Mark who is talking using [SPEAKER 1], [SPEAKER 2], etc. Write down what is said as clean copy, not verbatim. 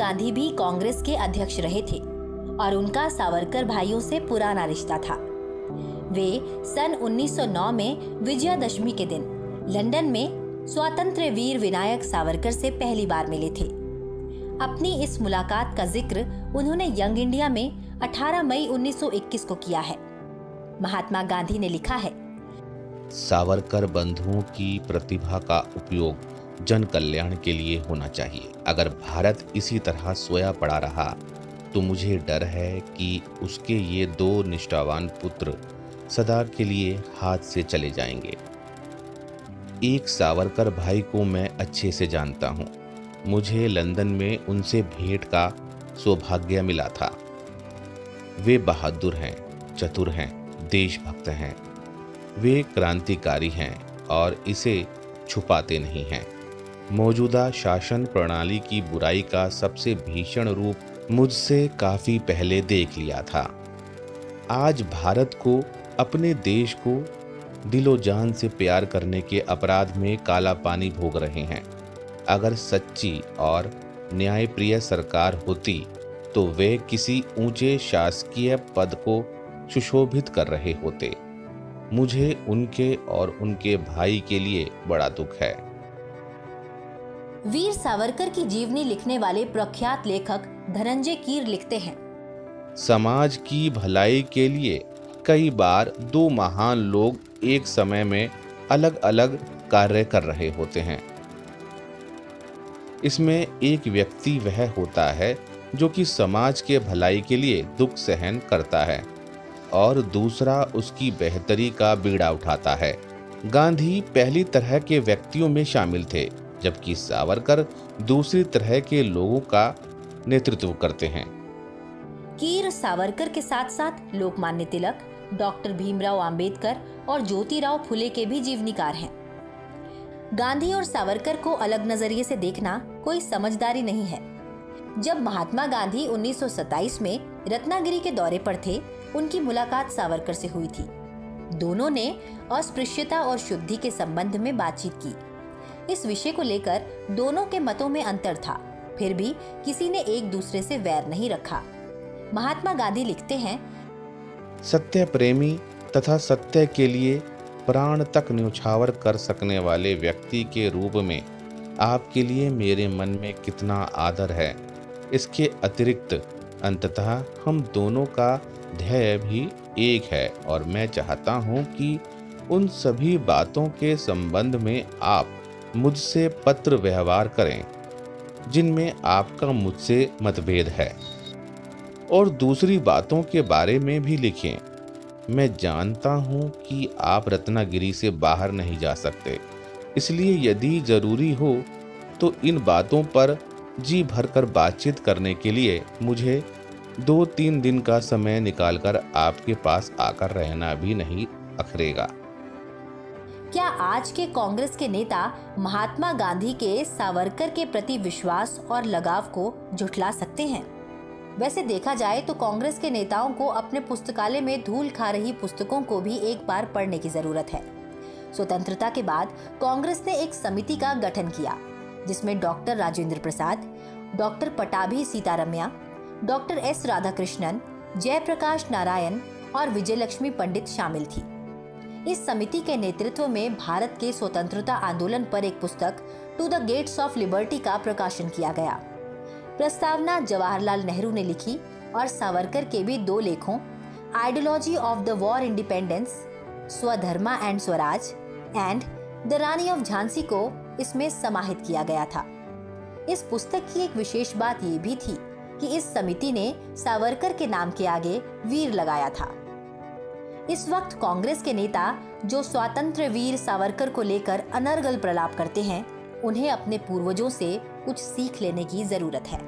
[SPEAKER 1] गांधी भी कांग्रेस के अध्यक्ष रहे थे और उनका सावरकर भाइयों से पुराना रिश्ता था। वे सन 1909 में विजयादशमी के दिन लंदन में स्वातंत्र्य वीर विनायक सावरकर से पहली बार मिले थे। अपनी इस मुलाकात का जिक्र उन्होंने यंग इंडिया में 18 मई 1921 को किया है। महात्मा गांधी ने लिखा है,
[SPEAKER 2] सावरकर बंधुओं की प्रतिभा का उपयोग जन कल्याण के लिए होना चाहिए। अगर भारत इसी तरह सोया पड़ा रहा तो मुझे डर है कि उसके ये 2 निष्ठावान पुत्र सदा के लिए हाथ से चले जाएंगे। एक सावरकर भाई को मैं अच्छे से जानता हूँ। मुझे लंदन में उनसे भेंट का सौभाग्य मिला था। वे बहादुर हैं, चतुर हैं, देशभक्त हैं। वे क्रांतिकारी हैं और इसे छुपाते नहीं हैं। मौजूदा शासन प्रणाली की बुराई का सबसे भीषण रूप मुझसे काफी पहले देख लिया था। आज भारत को, अपने देश को दिलो जान से प्यार करने के अपराध में काला पानी भोग रहे हैं। अगर सच्ची और न्यायप्रिय सरकार होती तो वे किसी ऊंचे शासकीय पद को सुशोभित कर रहे होते। मुझे उनके और उनके भाई के लिए बड़ा दुख है।
[SPEAKER 1] वीर सावरकर की जीवनी लिखने वाले प्रख्यात लेखक धनंजय कीर लिखते हैं,
[SPEAKER 2] समाज की भलाई के लिए कई बार 2 महान लोग एक समय में अलग अलग कार्य कर रहे होते हैं। इसमें एक व्यक्ति वह होता है जो कि समाज के भलाई के लिए दुख सहन करता है और दूसरा उसकी बेहतरी का बीड़ा उठाता है। गांधी पहली तरह के व्यक्तियों में शामिल थे, जबकि सावरकर दूसरी तरह के लोगों का नेतृत्व करते हैं।
[SPEAKER 1] कीर सावरकर के साथ साथ लोकमान्य तिलक, डॉक्टर भीमराव अंबेडकर और ज्योतिराव फुले के भी जीवनीकार हैं। गांधी और सावरकर को अलग नजरिए से देखना कोई समझदारी नहीं है। जब महात्मा गांधी 1927 में रत्नागिरी के दौरे पर थे, उनकी मुलाकात सावरकर से हुई थी। दोनों ने अस्पृश्यता और शुद्धि के संबंध में बातचीत की। इस विषय को लेकर दोनों के मतों में अंतर था, फिर भी किसी ने एक दूसरे से वैर नहीं रखा। महात्मा गांधी लिखते हैं,
[SPEAKER 2] सत्य प्रेमी तथा सत्य के लिए प्राण तक न्यौछावर कर सकने वाले व्यक्ति के रूप में आपके लिए मेरे मन में कितना आदर है। इसके अतिरिक्त अंततः हम दोनों का ध्येय भी एक है और मैं चाहता हूं कि उन सभी बातों के संबंध में आप मुझसे पत्र व्यवहार करें जिनमें आपका मुझसे मतभेद है, और दूसरी बातों के बारे में भी लिखें। मैं जानता हूं कि आप रत्नागिरी से बाहर नहीं जा सकते, इसलिए यदि जरूरी हो तो इन बातों पर जी भरकर बातचीत करने के लिए मुझे 2-3 दिन का समय निकालकर आपके पास आकर रहना भी नहीं अखरेगा।
[SPEAKER 1] क्या आज के कांग्रेस के नेता महात्मा गांधी के सावरकर के प्रति विश्वास और लगाव को झुठला सकते हैं? वैसे देखा जाए तो कांग्रेस के नेताओं को अपने पुस्तकालय में धूल खा रही पुस्तकों को भी एक बार पढ़ने की जरूरत है। स्वतंत्रता के बाद कांग्रेस ने एक समिति का गठन किया, जिसमें doctor Rajendra Prasad, doctor Pattabhi Sitaramayya, doctor S Radhakrishnan, Jayaprakash Narayan और विजयलक्ष्मी पंडित शामिल थी। इस समिति के नेतृत्व में भारत के स्वतंत्रता आंदोलन पर एक पुस्तक to the gates of liberty का प्रकाशन किया गया। प्रस्तावना जवाहरलाल नेहरू ने लिखी और सावरकर के भी 2 लेखों ideology of the war independence, Swadharma and Swaraj and the Rani of Jhansi को इसमें समाहित किया गया था। इस पुस्तक की एक विशेष बात ये भी थी कि इस समिति ने सावरकर के नाम के आगे वीर लगाया था। इस वक्त कांग्रेस के नेता जो स्वातंत्र्य वीर सावरकर को लेकर अनर्गल प्रलाप करते हैं, उन्हें अपने पूर्वजों से कुछ सीख लेने की जरूरत है।